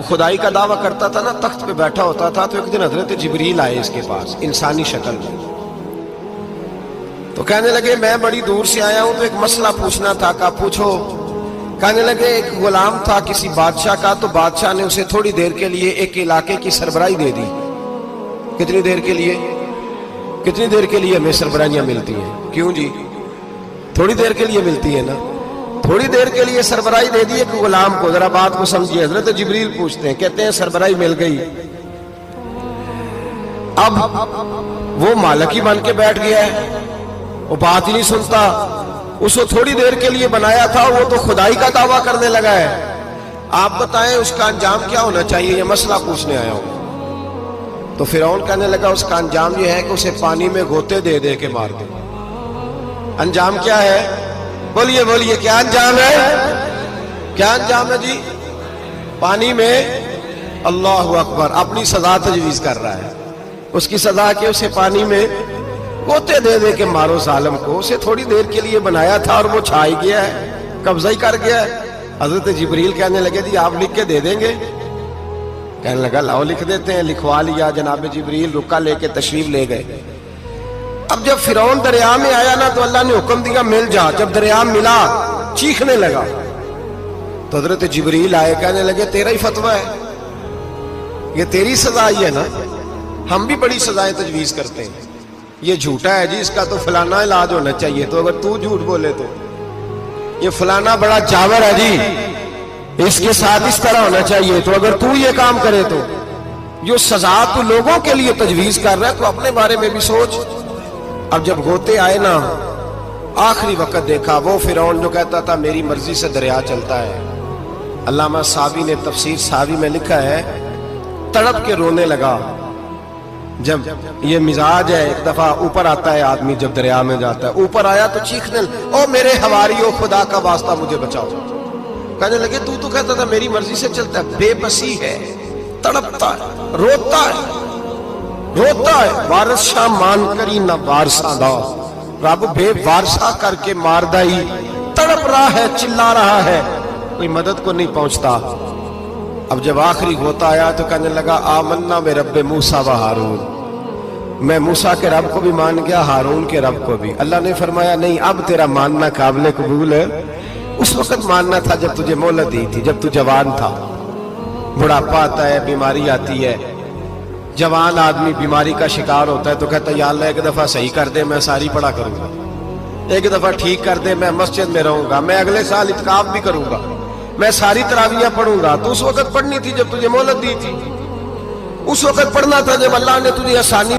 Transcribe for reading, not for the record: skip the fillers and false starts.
خدائی کا دعویٰ کرتا تھا نا، تخت پہ بیٹھا ہوتا تھا، تو ایک دن حضرت جبریل آئے اس کے پاس انسانی شکل میں، تو کہنے لگے میں بڑی دور سے آیا ہوں تو ایک مسئلہ پوچھنا تھا۔ کہا پوچھو۔ کہنے لگے ایک غلام تھا کسی بادشاہ کا، تو بادشاہ نے اسے تھوڑی دیر کے لیے ایک علاقے کی سربراہی دے دی۔ کتنی دیر کے لیے؟ کتنی دیر کے لیے ہمیں سربراہیاں ملتی ہیں؟ کیوں جی؟ تھوڑی دیر کے لیے ملتی ہے نا، تھوڑی دیر کے لیے سربراہی دے دی ایک غلام کو۔ ذرا بات کو سمجھیے، حضرت جبریل پوچھتے ہیں، کہتے ہیں سربراہی مل گئی، اب وہ مالک ہی بن کے بیٹھ گیا ہے، وہ بات ہی نہیں سنتا، اس کو تھوڑی دیر کے لیے بنایا تھا، وہ تو خدائی کا دعویٰ کرنے لگا ہے، آپ بتائیں اس کا انجام کیا ہونا چاہیے؟ یہ مسئلہ پوچھنے آیا ہوں۔ تو فرعون کہنے لگا اس کا انجام یہ ہے کہ اسے پانی میں غوطے دے دے کے مار دے۔ انجام کیا ہے؟ بولیے بولیے، کیا انجام ہے؟ کیا انجام ہے جی؟ پانی میں، اللہ اکبر، اپنی سزا تجویز کر رہا ہے۔ اس کی سزا کہ اسے پانی میں غوطے دے دے کے مارو ظالم کو، اسے تھوڑی دیر کے لیے بنایا تھا اور وہ چھا ہی گیا ہے، قبضہ ہی کر گیا ہے۔ حضرت جبریل کہنے لگے جی آپ لکھ کے دے دیں گے؟ کہنے لگا لاؤ لکھ دیتے ہیں۔ لکھوا لیا، جناب جبریل رکا لے کے تشریف لے گئے۔ اب جب فرعون دریا میں آیا نا تو اللہ نے حکم دیا مل جا۔ جب دریا ملا چیخنے لگا تو حضرت جبریل آئے، کہنے لگے تیرا ہی فتویٰ ہے، یہ تیری سزا ہی ہے نا، ہم بھی بڑی سزائیں تجویز کرتے ہیں، یہ جھوٹا ہے جی، اس کا تو فلانا علاج ہونا چاہیے، تو اگر تو جھوٹ بولے تو یہ فلانا بڑا جاور ہے جی، اس کے ساتھ اس طرح ہونا چاہیے، تو اگر تو یہ کام کرے تو جو سزا تو لوگوں کے لیے تجویز کر رہا ہے تو اپنے بارے میں بھی سوچ۔ اب جب غوطے آئے نا، آخری وقت دیکھا وہ فرعون جو کہتا تھا میری مرضی سے دریا چلتا ہے، علامہ صاوی نے تفسیر صاوی میں لکھا ہے تڑپ کے رونے لگا۔ جب یہ مزاج ہے، ایک دفعہ اوپر آتا ہے آدمی جب دریا میں جاتا ہے، اوپر آیا تو چیخنے او میرے حواریو خدا کا واسطہ مجھے بچاؤ۔ کہنے لگے تو کہتا تھا میری مرضی سے چلتا ہے، بے بسی ہے، تڑپتا ہے، روتا ہے، روتا ہے، وارث شاہ مان کری نہ وارثہ دا، رب بے وارثہ کر کے مار دائی، تڑپ رہا ہے، چلا رہا ہے، کوئی مدد کو نہیں پہنچتا۔ اب جب آخری غوطہ آیا تو کہنے لگا آمنا میں رب موسیٰ و ہارون، میں موسیٰ کے رب کو بھی مان گیا، ہارون کے رب کو بھی۔ اللہ نے فرمایا نہیں، اب تیرا ماننا قابل قبول ہے، اس وقت ماننا تھا جب تجھے مہلت دی تھی، جب تو جوان تھا۔ بڑھاپا آتا ہے، بیماری آتی ہے، جوان آدمی بیماری کا شکار ہوتا ہے تو کہتا ہے یا اللہ ایک دفعہ صحیح کر دے میں ساری پڑھا کروں گا، ایک دفعہ ٹھیک کر دے میں مسجد میں رہوں گا، میں اگلے سال اعتکاف بھی کروں گا، میں ساری تراویحیں پڑھوں گا۔ تو اس وقت پڑھنی تھی جب تجھے مہلت دی تھی، اس وقت پڑھنا تھا جب اللہ نے تجھے آسانی